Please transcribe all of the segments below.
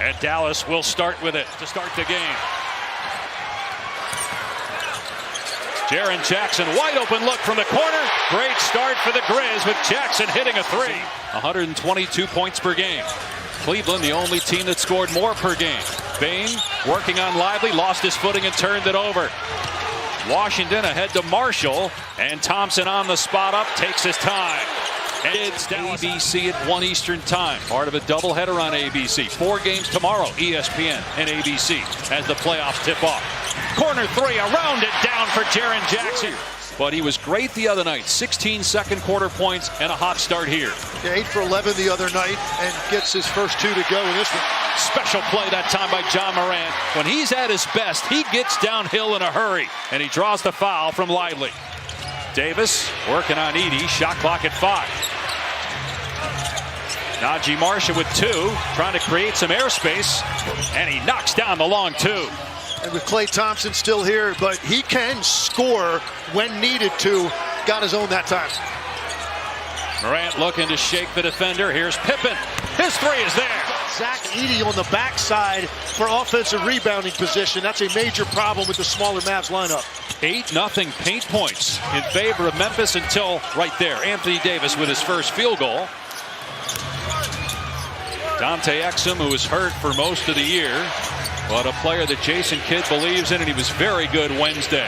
And Dallas will start with it to start the game. Jaren Jackson, wide open look from the corner. Great start for the Grizz with Jackson hitting a three. 122 points per game. Cleveland, the only team that scored more per game. Bain working on Lively, lost his footing and turned it over. Washington ahead to Marshall, and Thompson on the spot up, takes his time. And it's ABC at 1 Eastern time. Part of a doubleheader on ABC. 4 games tomorrow, ESPN and ABC as the playoffs tip off. Corner three, around it, down for Jaren Jackson. But he was great the other night. 16 second quarter points and a hot start here. Yeah, 8 for 11 the other night and gets his first 2 to go in this one. Special play that time by John Morant. When he's at his best, he gets downhill in a hurry, and he draws the foul from Lively. Davis working on Edey, shot clock at 5. Najee Marshall with 2, trying to create some airspace, and he knocks down the long 2. And with Klay Thompson still here, but he can score when needed to. Got his own that time. Morant looking to shake the defender. Here's Pippen. His 3 is there. Zach Edey on the backside for offensive rebounding position. That's a major problem with the smaller Mavs lineup. 8-0 paint points in favor of Memphis until right there. Anthony Davis with his first field goal. Dante Exum, who was hurt for most of the year, but a player that Jason Kidd believes in, and he was very good Wednesday.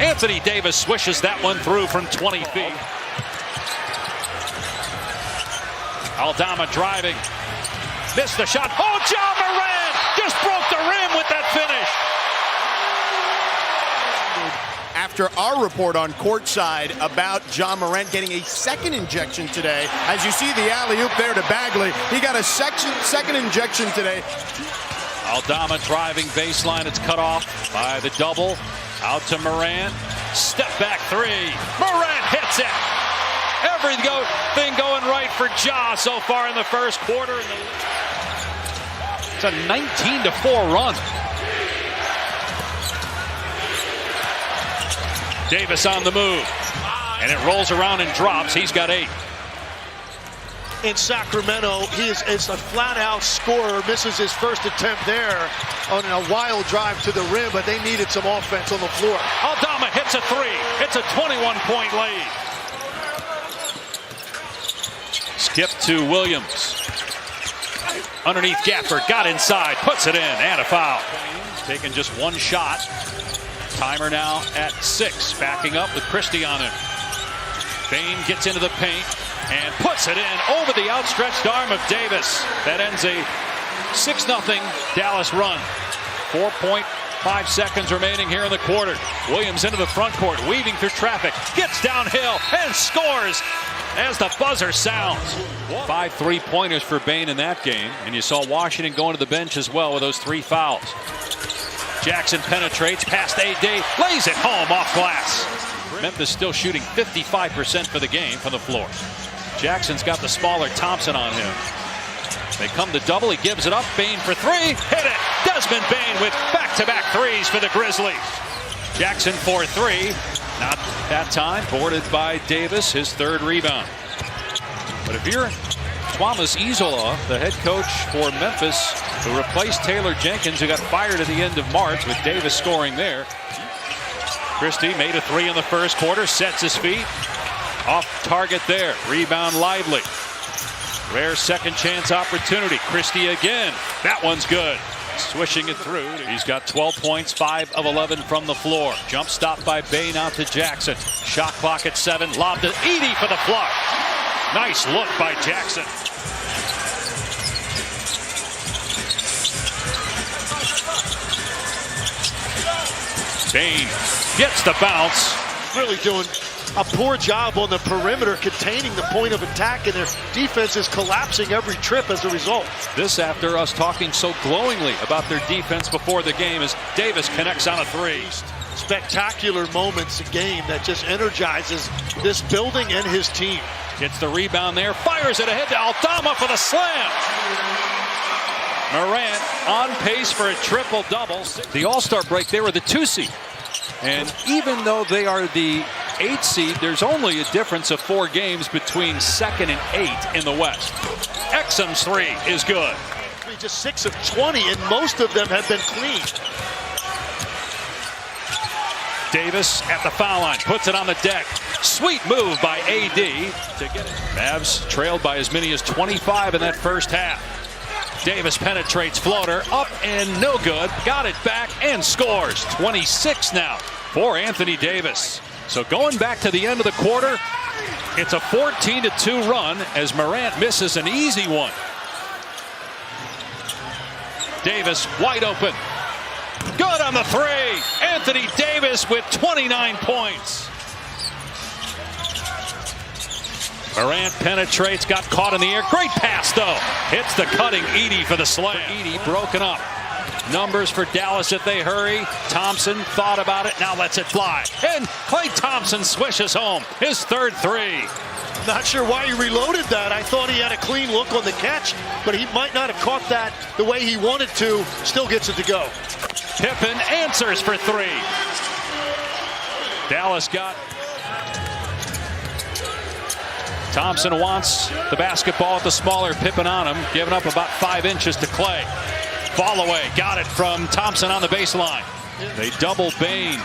Anthony Davis swishes that one through from 20 feet. Aldama driving. Missed the shot. Oh, John Morant just broke the rim with that finish. After our report on Courtside about John Morant getting a second injection today, as you see the alley-oop there to Bagley, he got a second injection today. Aldama driving baseline. It's cut off by the double. Out to Morant. Step back 3. Morant hits it. Everything going right for Ja so far in the first quarter. It's a 19-4 run. Davis on the move. And it rolls around and drops. He's got 8. In Sacramento, he is a flat-out scorer. Misses his first attempt there on a wild drive to the rim, but they needed some offense on the floor. Aldama hits a 3. It's a 21-point lead. Skip to Williams. Underneath Gafford, got inside, puts it in, and a foul. Taking just 1 shot. Timer now at 6. Backing up with Christie on him. Bain gets into the paint and puts it in over the outstretched arm of Davis. That ends a 6-0 Dallas run. 4.5 seconds remaining here in the quarter. Williams into the front court, weaving through traffic, gets downhill and scores as the buzzer sounds. 5 3-pointers for Bain in that game, and you saw Washington going to the bench as well with those 3 fouls. Jackson penetrates past AD, lays it home off glass. Memphis still shooting 55% for the game from the floor. Jackson's got the smaller Thompson on him. They come to double, he gives it up. Bain for 3, hit it. Desmond Bain with back-to-back 3s for the Grizzlies. Jackson for 3, not that time, boarded by Davis, his 3rd rebound. But if you're Thomas Isola, the head coach for Memphis, who replaced Taylor Jenkins, who got fired at the end of March with Davis scoring there. Christie made a 3 in the first quarter, sets his feet. Off target there, rebound Lively. Rare second chance opportunity. Christie again, that one's good. Swishing it through. He's got 12 points, 5 of 11 from the floor. Jump stop by Bain out to Jackson. Shot clock at 7, lob to Edey for the flush. Nice look by Jackson. Bain gets the bounce. Really doing a poor job on the perimeter containing the point of attack, and their defense is collapsing every trip as a result. This after us talking so glowingly about their defense before the game as Davis connects on a 3. Spectacular moments a game that just energizes this building and his team. Gets the rebound there, fires it ahead to Aldama for the slam. Morant on pace for a triple-double. The All-Star break, they were the 2 seed. And even though they are the 8 seed, there's only a difference of 4 games between 2nd and 8 in the West. Exum's 3 is good. me, just 6 of 20, and most of them have been clean. Davis at the foul line, puts it on the deck. Sweet move by AD to get it. Mavs trailed by as many as 25 in that first half. Davis penetrates floater, up and no good. Got it back and scores. 26 now for Anthony Davis. So going back to the end of the quarter, it's a 14-2 run as Morant misses an easy one. Davis wide open. Good on the three. Anthony Davis with 29 points. Morant penetrates, got caught in the air. Great pass, though. Hits the cutting Edey for the slam. Edey broken up. Numbers for Dallas if they hurry. Thompson thought about it, now lets it fly. And Klay Thompson swishes home his third three. Not sure why he reloaded that. I thought he had a clean look on the catch, but he might not have caught that the way he wanted to. Still gets it to go. Pippen answers for three. Dallas got. Thompson wants the basketball with the smaller Pippen on him, giving up about 5 inches to Klay. Fall away, got it from Thompson on the baseline. They double Bane.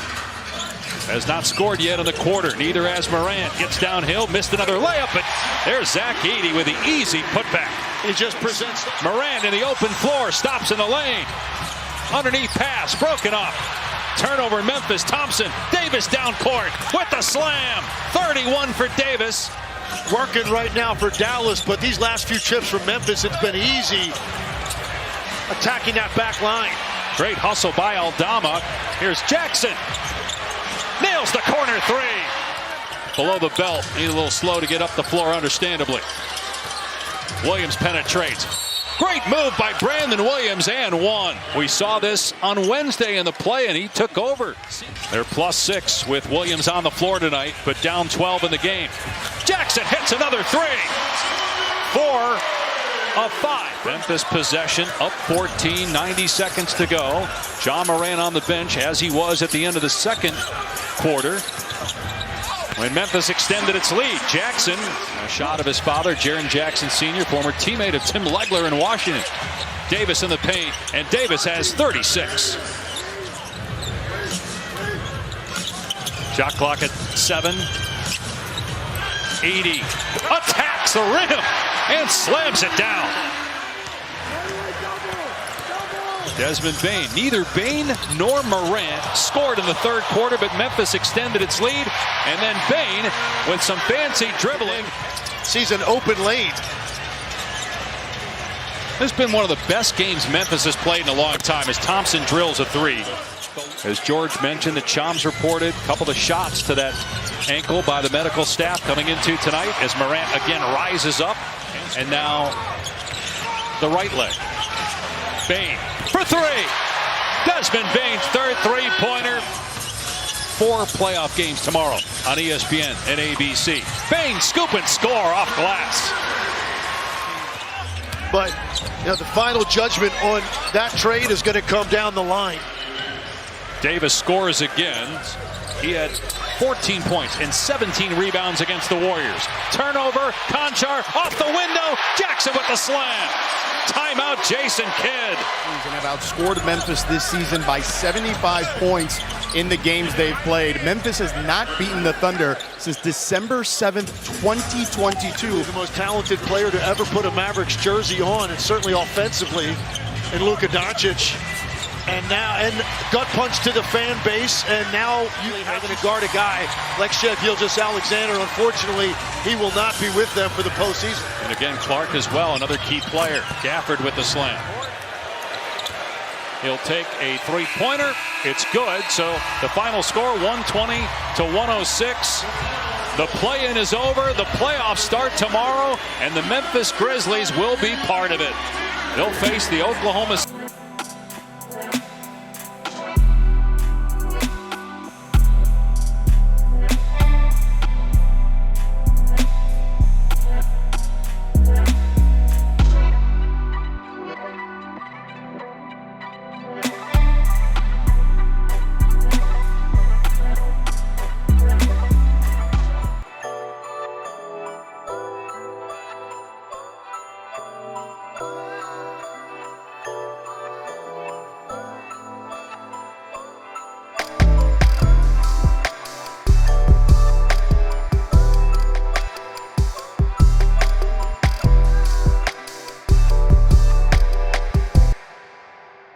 Has not scored yet in the quarter. Neither has Morant. Gets downhill, missed another layup, but there's Zach Edey with the easy putback. He just presents Morant in the open floor, stops in the lane. Underneath pass, broken up. Turnover Memphis, Thompson. Davis down court with the slam. 31 for Davis. Working right now for Dallas, but these last few trips from Memphis, it's been easy attacking that back line. Great hustle by Aldama. Here's Jackson. Nails the corner three. Below the belt. Need a little slow to get up the floor, understandably. Williams penetrates. Great move by Brandon Williams and one. We saw this on Wednesday in the play, and he took over. They're +6 with Williams on the floor tonight, but down 12 in the game. Jackson hits another three. 4 of 5. Memphis possession up 14, 90 seconds to go. Ja Morant on the bench as he was at the end of the second quarter when Memphis extended its lead. Jackson, a shot of his father, Jaren Jackson Sr., former teammate of Tim Legler in Washington. Davis in the paint, and Davis has 36. Shot clock at 7. Edey attacks the rim and slams it down. Desmond Bane. Neither Bane nor Morant scored in the third quarter, but Memphis extended its lead. And then Bane with some fancy dribbling. Sees an open lane. This has been one of the best games Memphis has played in a long time as Thompson drills a three. As George mentioned, the Choms reported a couple of shots to that ankle by the medical staff coming into tonight as Morant again rises up. And now the right leg. Bane for three. Desmond Bane's third three-pointer. 4 playoff games tomorrow on ESPN and ABC. Bane scoop and score off glass. But you know, the final judgment on that trade is going to come down the line. Davis scores again. He had 14 points and 17 rebounds against the Warriors. Turnover, Conchar off the window. Jackson with the slam. Timeout, Jason Kidd. And have outscored Memphis this season by 75 points in the games they've played. Memphis has not beaten the Thunder since December 7th, 2022. The most talented player to ever put a Mavericks jersey on, and certainly offensively, and Luka Doncic. And now, gut punch to the fan base, and now you having to guard a guy like Shai Gilgeous-Alexander. Unfortunately, he will not be with them for the postseason. And again, Clark as well, another key player. Gafford with the slam. He'll take a three-pointer. It's good. So the final score, 120 to 106. The play-in is over. The playoffs start tomorrow, and the Memphis Grizzlies will be part of it. They'll face the Oklahoma